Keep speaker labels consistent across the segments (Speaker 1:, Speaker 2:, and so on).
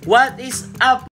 Speaker 1: What is up?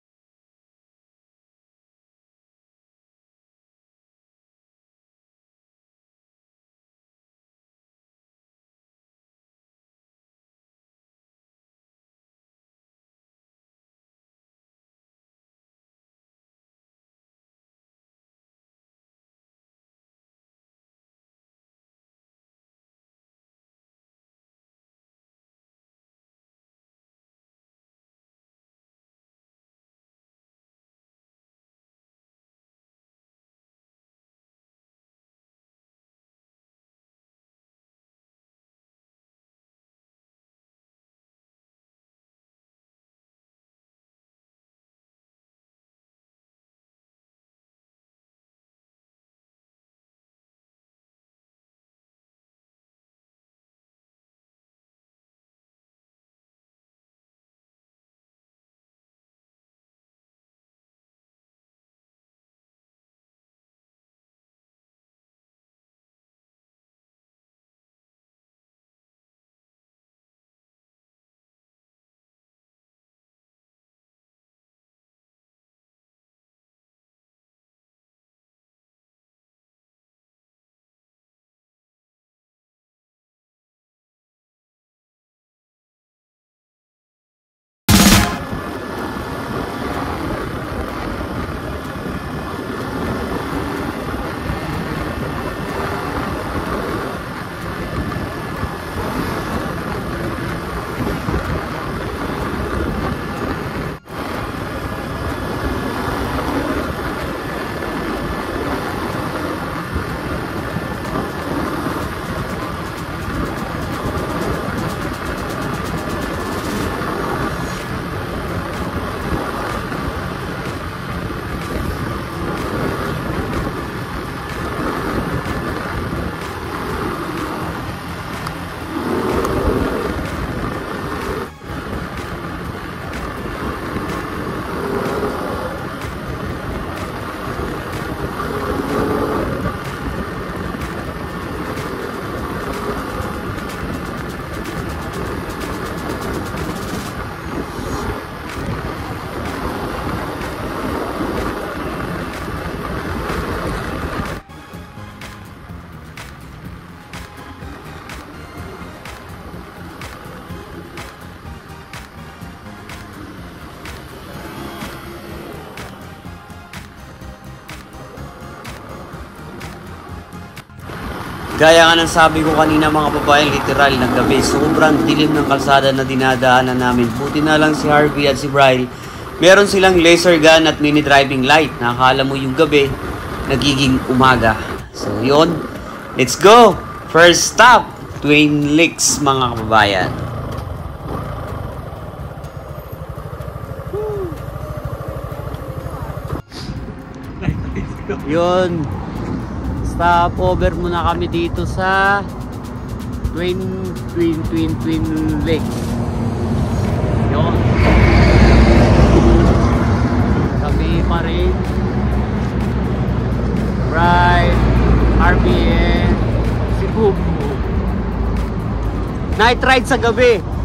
Speaker 1: Gaya nga ng sabi ko kanina mga babaeng, literal na gabi, sobrang dilim ng kalsada na dinadaanan namin. Buti na lang si Harvey at si Bryl, meron silang laser gun at mini driving light. Nakakala mo yung gabi, nagiging umaga. So yun, let's go! First stop, Twin Lakes mga kababayan. Yun, stop over muna kami dito sa Twin Lakes. Yun. Kami pa rin. Right. RBN. Si Bubu. Night ride sa gabi.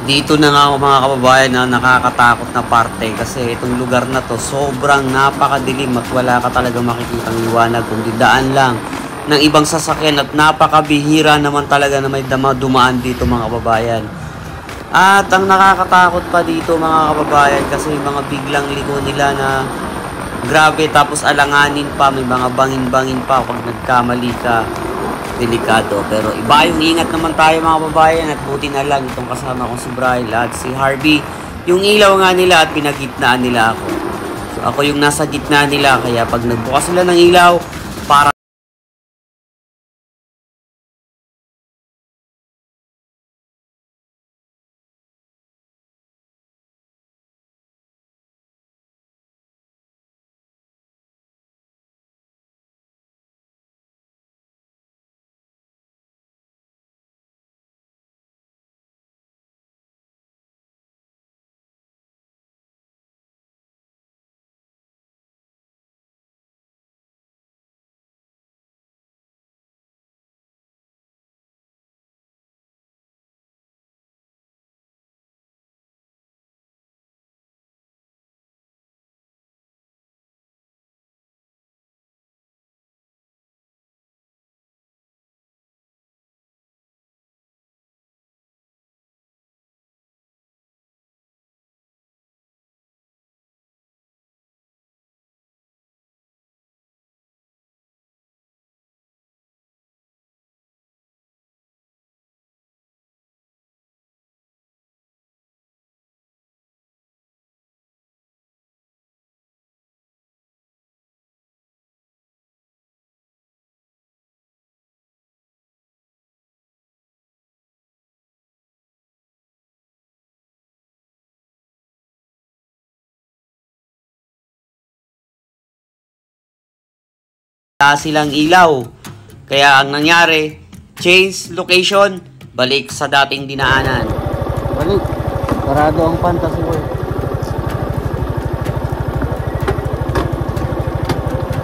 Speaker 1: Dito na nga mga kababayan na nakakatakot na parte kasi itong lugar na to sobrang napakadilim at wala ka talaga makikitang liwanag kundi daan lang ng ibang sasakyan at napakabihira naman talaga na may dumaan dito mga kababayan. At ang nakakatakot pa dito mga kababayan kasi mga biglang liko nila na grabe tapos alanganin pa, may mga bangin-bangin pa pag nagkamali ka. Delikado. Pero iba yung ingat naman tayo mga babayan at buti na lang itong kasama kong si Bryle at si Harvey. Yung ilaw nga nila at pinagitnaan nila ako. So ako yung nasa gitna nila kaya pag nagbukas sila ng ilaw, para silang ilaw. Kaya ang nangyari, change location, balik sa dating dinaanan. Balik. Parado ang Fantasy World.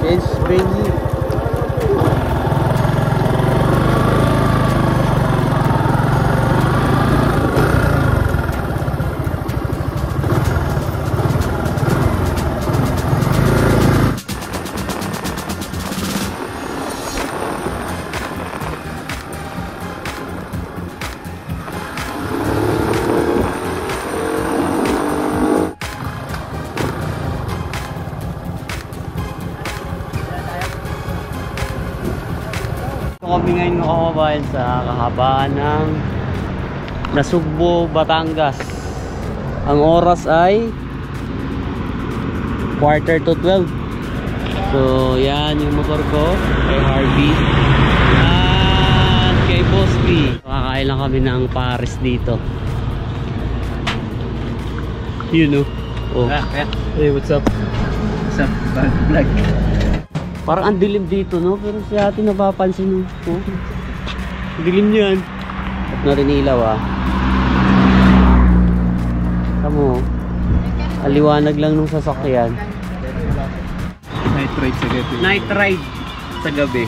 Speaker 1: Change venue. Kami ngayon mga kababayan sa kahabaan ng Nasugbo, Batangas. Ang oras ay 11:45. So yan yung motor ko kay Harvey at kay Boss B. Kakain lang kami ng pares dito. You know. Oh.
Speaker 2: Hey, what's up? What's up? Vlog.
Speaker 1: Parang ang dilim dito, no? Pero si ate napapansin mo. Oh. Dilim niyan. At natin ilaw, ah. Tamo. Aliwanag lang nung sasakyan.
Speaker 2: Night ride sa gabi.
Speaker 1: Night ride sa gabi.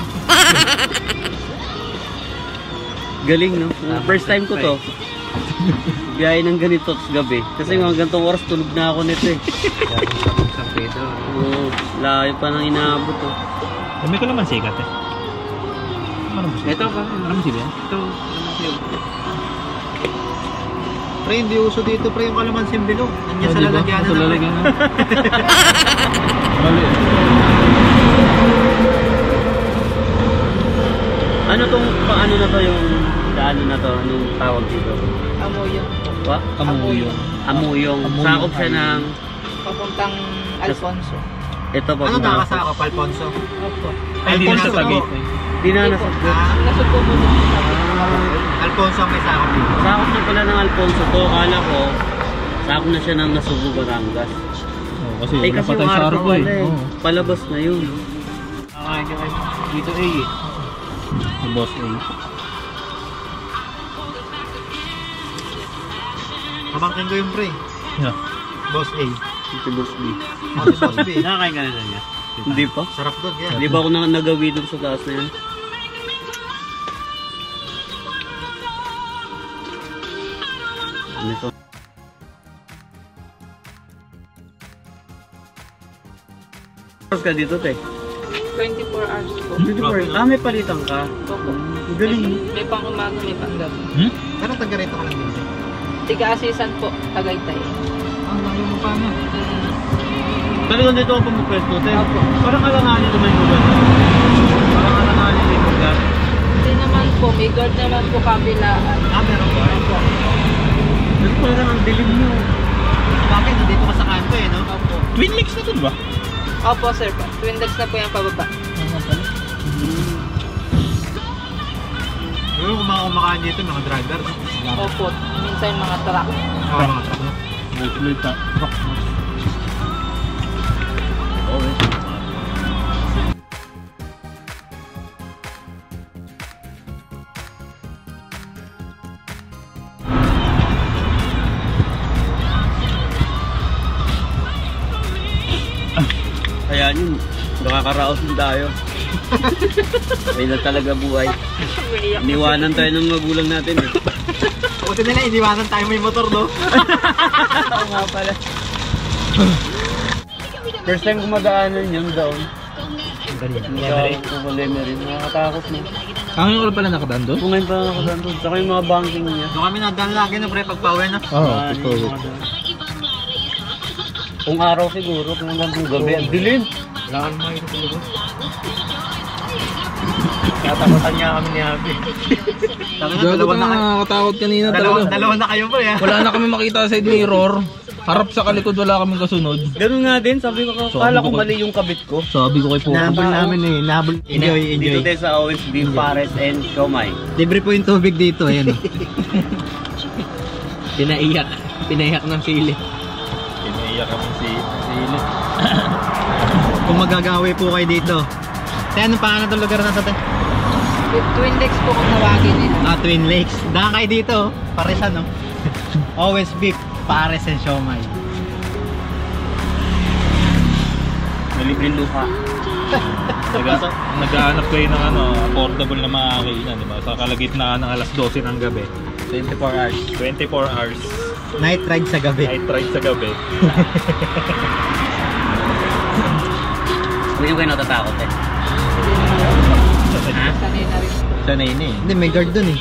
Speaker 1: Galing, no? First time ko to. Biyahe ng ganito sa gabi. Kasi mga ganitong oras tulog na ako nito eh. Oo, layo pa nang inaabot oh.
Speaker 2: Dami ko naman sikat eh.
Speaker 3: Ito pa.
Speaker 2: Ano sila yan?
Speaker 3: Ito.
Speaker 4: Pre, hindi uso dito pre yung kalamansin bilog. Nandiyan sa lalagyan
Speaker 2: Sa lalagyan na. Mali.
Speaker 1: Ano tong paano na to yung daan na to? Anong tawag dito?
Speaker 3: Amuyong.
Speaker 1: What?
Speaker 2: Amuyong.
Speaker 1: Amuyong. Sakop siya ng
Speaker 3: Papuntang Alfonso.
Speaker 1: ito pa.
Speaker 4: Ano nakasakop, Alfonso?
Speaker 3: Opo.
Speaker 2: Ay, di na sa
Speaker 4: Alfonso.
Speaker 2: Tagaytay.
Speaker 1: Di na nasakop.
Speaker 3: Nasugbo mo dito sa
Speaker 4: Alfonso ang may sakop dito.
Speaker 1: Sakop na pala ng Alfonso to. Kala ko sakop na siya ng Nasugbo, Batangas.
Speaker 2: Oh, kasi
Speaker 1: Ay
Speaker 2: wala
Speaker 1: kasi
Speaker 2: pa
Speaker 1: yung
Speaker 2: tayo sa
Speaker 1: araw
Speaker 2: araw
Speaker 1: pala
Speaker 2: eh.
Speaker 1: eh.
Speaker 2: Oh.
Speaker 1: Palabas na yun.
Speaker 4: Kakain ka kayo dito eh.
Speaker 2: Sa Boss A.
Speaker 4: Pamangkin ko yung pre.
Speaker 2: Yeah.
Speaker 4: Boss A.
Speaker 1: Si Boss B.
Speaker 4: Ano si Boss B?
Speaker 1: Nakakain ka na niya? Hindi pa.
Speaker 4: Sarap doon yan.
Speaker 1: Hindi ba ako nagawi doon sa taas na yan? Ano ito? Tapos ka dito, te.
Speaker 3: 24 hours po.
Speaker 1: 24. May palitan ka.
Speaker 3: Opo.
Speaker 1: Galing.
Speaker 3: May pang umaga, may pang gabi.
Speaker 4: Pero taga rito ka lang din.
Speaker 3: Tiga-assistant po, Tagaytay.
Speaker 4: Ang layo mo pa na.
Speaker 1: Talagang dito ako pumupwesto, te.
Speaker 3: Opo.
Speaker 1: Parang alanganin naman yung lugar. Parang alanganin yung lugar.
Speaker 3: Hindi naman po, may guard naman po kabilaan.
Speaker 4: Meron ba?
Speaker 3: Opo.
Speaker 1: Pero parang ang dilim nyo.
Speaker 4: Bakit? Nandito ka sa kanto eh, no?
Speaker 3: Opo.
Speaker 2: Twin Lakes na dun ba?
Speaker 3: Opo, sir. Twin decks na po yung pababa.
Speaker 4: Pero kung mga kumakain dito, mga driver, no?
Speaker 3: Opo. Minsan mga truck.
Speaker 4: Oo, mga truck, no?
Speaker 1: Kaya yun, nakakaraos din tayo. May na talaga buhay. Iniwanan tayo ng magulang natin eh.
Speaker 4: Buti nila, iniwanan tayo may motor, no?
Speaker 1: Oo nga pala. First time kumadaanan yun down. Sa Lemery. Nakakatakot na.
Speaker 2: Ngayon ko pala nakadaan doon?
Speaker 1: Kung ngayon pa nakakadaan doon. Saka yung mga banking niya.
Speaker 4: Doon kami nadaan lagi, no, pre, pagpawi, no?
Speaker 2: Oo,
Speaker 1: Kung araw siguro, kung hanggang kung gabi, ang dilim.
Speaker 4: Wala ka naman ito tulog.
Speaker 1: Katakutan niya kami ni Abby.
Speaker 2: Gago ka na, nakakatakot kanina talaga.
Speaker 4: Dalawa na kayo, pre, ha?
Speaker 2: Wala na kami makita sa side mirror. Harap sa kalikod, wala kaming kasunod.
Speaker 1: Ganun nga din, sabi ko, kala ko mali yung kabit ko.
Speaker 2: Sabi ko kay Poco.
Speaker 4: Nahabol namin eh, nahabol. Enjoy,
Speaker 1: Dito
Speaker 4: enjoy.
Speaker 1: din sa OSB, Pares and Siomay.
Speaker 4: Libre po yung tubig dito, ayan.
Speaker 3: Pinaiyak ng sili.
Speaker 2: Pinaiyak kami si Sili.
Speaker 4: Kung magagawi po kayo dito. Tayo, anong pangalan ng lugar na ito, te?
Speaker 3: Twin decks po kung tawagin nila.
Speaker 4: Twin Lakes. Daan kayo dito, Paresan, no? Always beef, Pares and Siomay.
Speaker 1: Nalibre luha.
Speaker 2: Naghahanap kayo ng affordable na makakainan, di ba? Sa kalagitnaan ng alas 12 ng gabi.
Speaker 1: 24 hours.
Speaker 2: 24 hours.
Speaker 4: Night ride sa gabi.
Speaker 2: Night ride sa gabi.
Speaker 1: Hindi ko kayo natatakot eh.
Speaker 3: Sanay na rin.
Speaker 2: Sanay na eh.
Speaker 4: Hindi, may guard dun eh.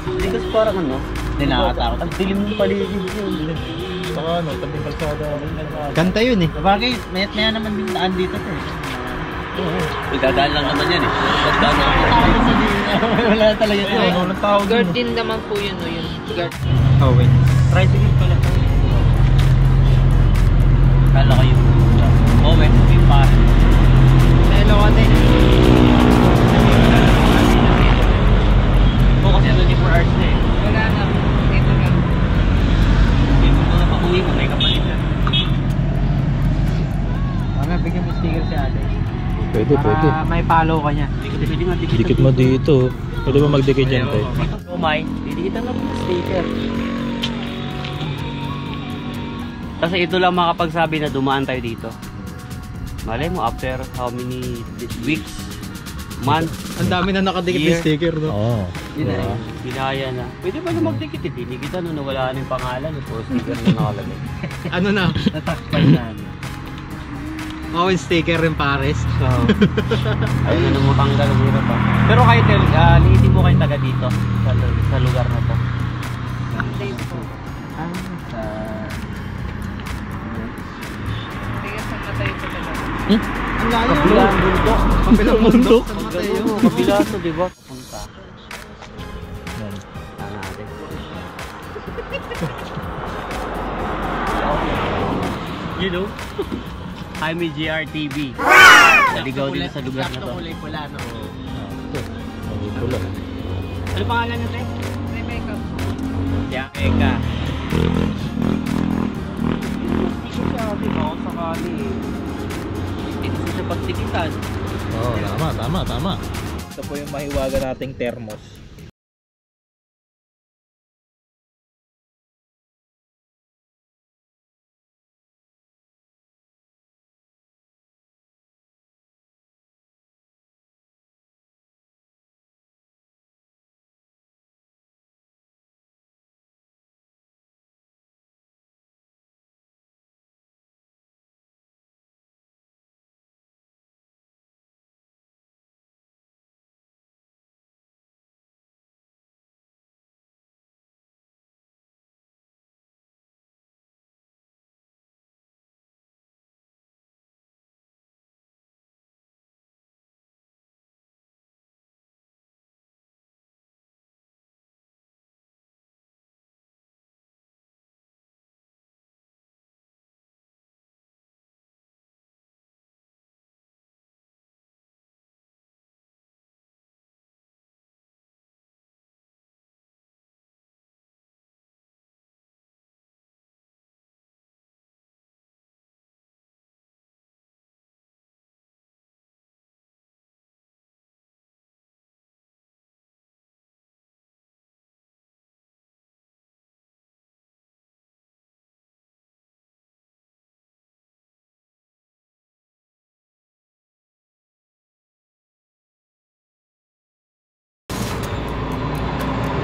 Speaker 1: Hindi kasi parang ano, hindi nakakatakot. Ang dilim ng paligid yun.
Speaker 2: Saka tabing kalsada.
Speaker 4: Kanta yun eh.
Speaker 1: Bagay, maya naman din daan dito to eh. Idadaan lang naman yan eh. Idadaan lang naman. Wala talaga ito eh.
Speaker 2: Walang tao
Speaker 3: Guard
Speaker 2: dun.
Speaker 3: din naman po yun, no? Yun. Guard.
Speaker 4: Oh, wait.
Speaker 1: Tricycle pala. Kala kayo. Oh, wait. May pa.
Speaker 3: Hello, ate.
Speaker 1: Oo, kasi 24 hours na eh.
Speaker 3: Wala na. Dito lang.
Speaker 1: Dito mo na pag-uwi mo, may kapalit na.
Speaker 4: Mamaya bigyan mo sticker si ate.
Speaker 2: Pwede, pwede.
Speaker 4: May follow ka niya.
Speaker 1: Pwede nga,
Speaker 2: Dikit mo dito. Pwede ba magdikit yan, te?
Speaker 1: Umay, didikitan lang yung sticker. Kasi ito lang makapagsabi na dumaan tayo dito. Malay mo, after how many weeks, months,
Speaker 4: Ang dami na nakadikit
Speaker 1: Year.
Speaker 4: yung sticker, no?
Speaker 2: Oo.
Speaker 1: yun na eh, binaya na. Pwede ba na magdikit eh? Dinikitan na wala na yung pangalan. Puro sticker na nakalagay.
Speaker 4: Ano na?
Speaker 1: Natakpan na.
Speaker 4: Oh, yung sticker yung Pares.
Speaker 1: So, ayun na nung matanggal ang hirap pa. Pero kayo, Tel, liitin mo kayong taga dito sa lugar na to.
Speaker 3: Sunday po.
Speaker 1: Sa...
Speaker 3: Tiga saan na tayo sa talaga?
Speaker 4: Ang layo.
Speaker 1: Kabilang bundok.
Speaker 4: Kabilang bundok.
Speaker 1: Kabila to, di ba? Punta. Natin. You know? Jaime GRTV. Naligaw din sa lugar na to.
Speaker 3: Kulay-pula, no?
Speaker 2: Pula.
Speaker 1: Ano pangalan natin?
Speaker 3: May makeup.
Speaker 1: Yeah, Eka. Hindi ko sabi mo kung sakali eh. Hindi siya pagtikitan.
Speaker 2: Oo, tama. Ito po yung mahiwaga nating thermos.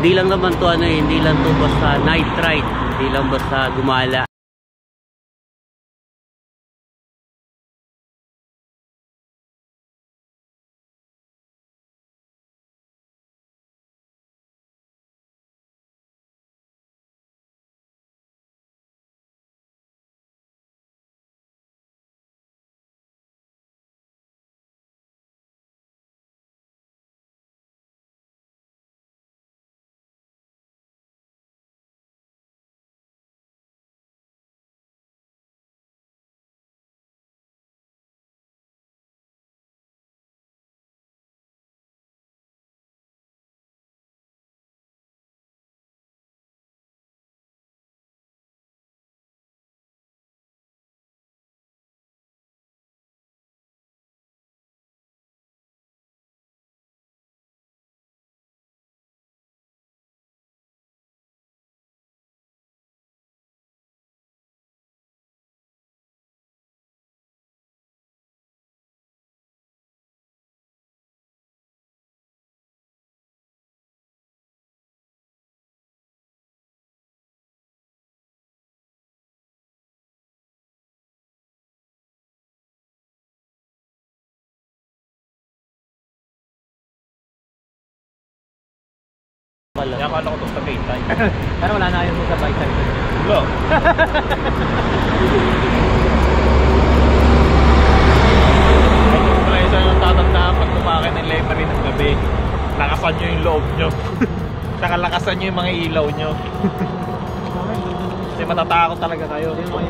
Speaker 1: Hindi lang naman to ano, hindi lang to basta night ride, hindi lang basta gumala.
Speaker 2: Kaya akala ko ito sa Taytay.
Speaker 4: Pero wala na yun sa bike side.
Speaker 2: Wala. Wala isa yung tatandaan pag kumakin ng library ng gabi. Lakasan nyo yung loob nyo. Saka lakasan nyo yung mga ilaw nyo. Kasi matatakot talaga kayo.
Speaker 4: Yung mga